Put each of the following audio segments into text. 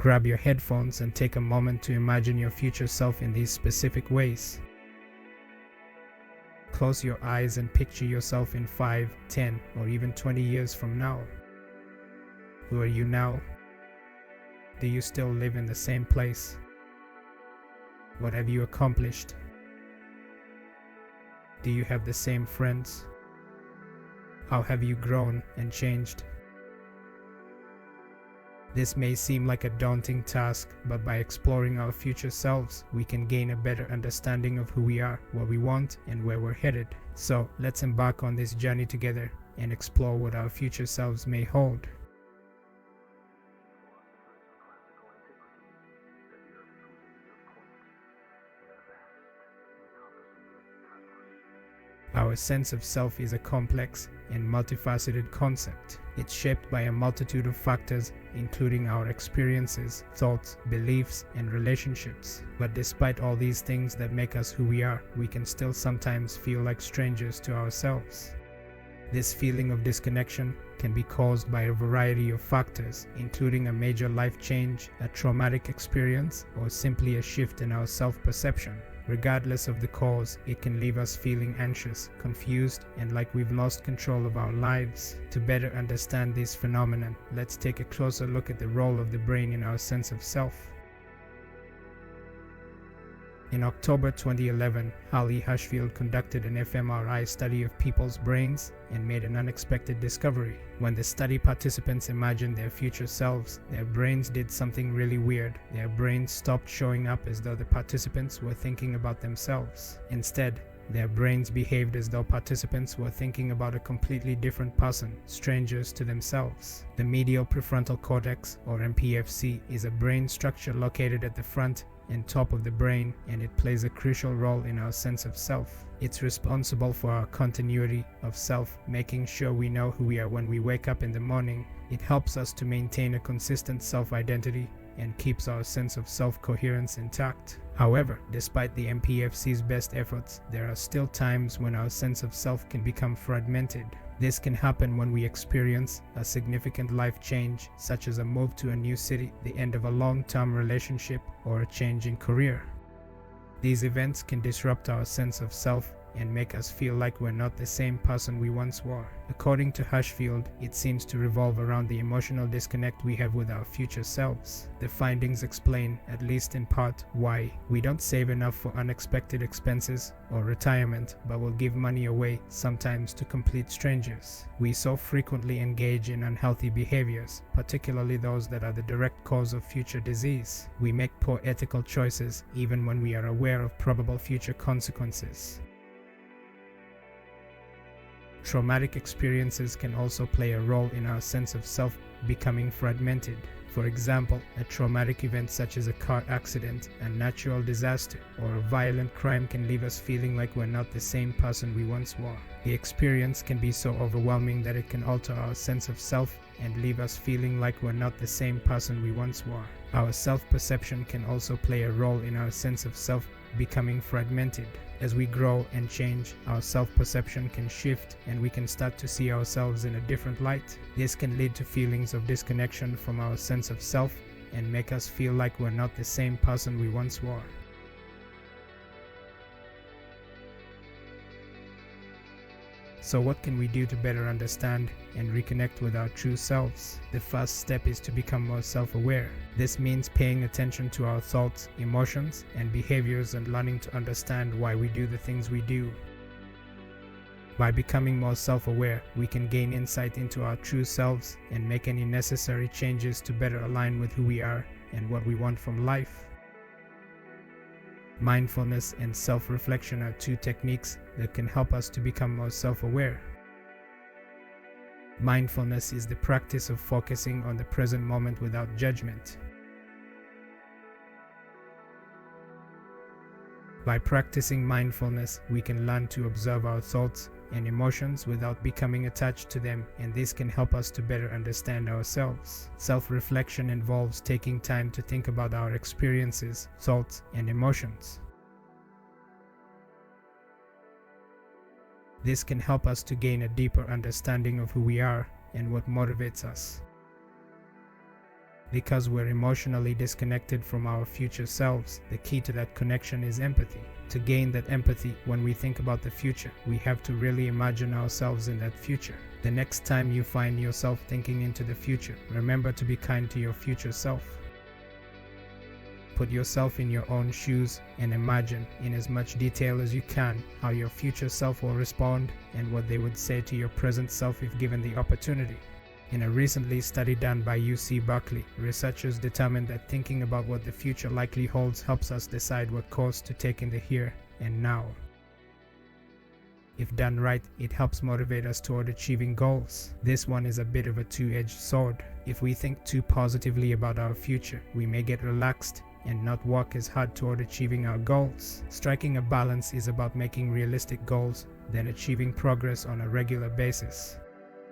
Grab your headphones and take a moment to imagine your future self in these specific ways. Close your eyes and picture yourself in 5, 10, or even 20 years from now. Who are you now? Do you still live in the same place? What have you accomplished? Do you have the same friends? How have you grown and changed? This may seem like a daunting task, but by exploring our future selves, we can gain a better understanding of who we are, what we want, and where we're headed. So, let's embark on this journey together and explore what our future selves may hold. Our sense of self is a complex and multifaceted concept. It's shaped by a multitude of factors, including our experiences, thoughts, beliefs, and relationships. But despite all these things that make us who we are, we can still sometimes feel like strangers to ourselves. This feeling of disconnection can be caused by a variety of factors, including a major life change, a traumatic experience, or simply a shift in our self-perception. Regardless of the cause, it can leave us feeling anxious, confused, and like we've lost control of our lives. To better understand this phenomenon, let's take a closer look at the role of the brain in our sense of self. In October 2011, Harley Hushfield conducted an fMRI study of people's brains and made an unexpected discovery. When the study participants imagined their future selves, their brains did something really weird. Their brains stopped showing up as though the participants were thinking about themselves. Instead, their brains behaved as though participants were thinking about a completely different person, strangers to themselves. The medial prefrontal cortex, or MPFC, is a brain structure located at the front and top of the brain, and it plays a crucial role in our sense of self. It's responsible for our continuity of self, making sure we know who we are when we wake up in the morning. It helps us to maintain a consistent self-identity and keeps our sense of self-coherence intact. However, despite the MPFC's best efforts, there are still times when our sense of self can become fragmented. This can happen when we experience a significant life change, such as a move to a new city, the end of a long-term relationship, or a change in career. These events can disrupt our sense of self and make us feel like we're not the same person we once were. According to Hushfield, it seems to revolve around the emotional disconnect we have with our future selves. The findings explain, at least in part, why we don't save enough for unexpected expenses or retirement, but will give money away, sometimes to complete strangers. We so frequently engage in unhealthy behaviors, particularly those that are the direct cause of future disease. We make poor ethical choices, even when we are aware of probable future consequences. Traumatic experiences can also play a role in our sense of self becoming fragmented. For example, a traumatic event such as a car accident, a natural disaster, or a violent crime can leave us feeling like we're not the same person we once were. The experience can be so overwhelming that it can alter our sense of self and leave us feeling like we're not the same person we once were. Our self-perception can also play a role in our sense of self becoming fragmented. As we grow and change, our self-perception can shift and we can start to see ourselves in a different light. This can lead to feelings of disconnection from our sense of self and make us feel like we're not the same person we once were. So what can we do to better understand and reconnect with our true selves? The first step is to become more self-aware. This means paying attention to our thoughts, emotions, and behaviors and learning to understand why we do the things we do. By becoming more self-aware, we can gain insight into our true selves and make any necessary changes to better align with who we are and what we want from life. Mindfulness and self-reflection are two techniques that can help us to become more self-aware. Mindfulness is the practice of focusing on the present moment without judgment. By practicing mindfulness, we can learn to observe our thoughts and emotions without becoming attached to them, and this can help us to better understand ourselves. Self-reflection involves taking time to think about our experiences, thoughts, and emotions. This can help us to gain a deeper understanding of who we are and what motivates us. Because we're emotionally disconnected from our future selves, the key to that connection is empathy. To gain that empathy, when we think about the future, we have to really imagine ourselves in that future. The next time you find yourself thinking into the future, remember to be kind to your future self. Put yourself in your own shoes and imagine, in as much detail as you can, how your future self will respond and what they would say to your present self if given the opportunity. In a recently study done by UC Berkeley, researchers determined that thinking about what the future likely holds helps us decide what course to take in the here and now. If done right, it helps motivate us toward achieving goals. This one is a bit of a two-edged sword. If we think too positively about our future, we may get relaxed and not work as hard toward achieving our goals. Striking a balance is about making realistic goals, then achieving progress on a regular basis.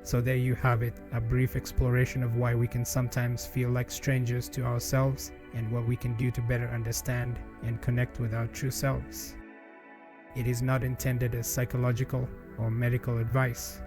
So there you have it, a brief exploration of why we can sometimes feel like strangers to ourselves and what we can do to better understand and connect with our true selves. It is not intended as psychological or medical advice.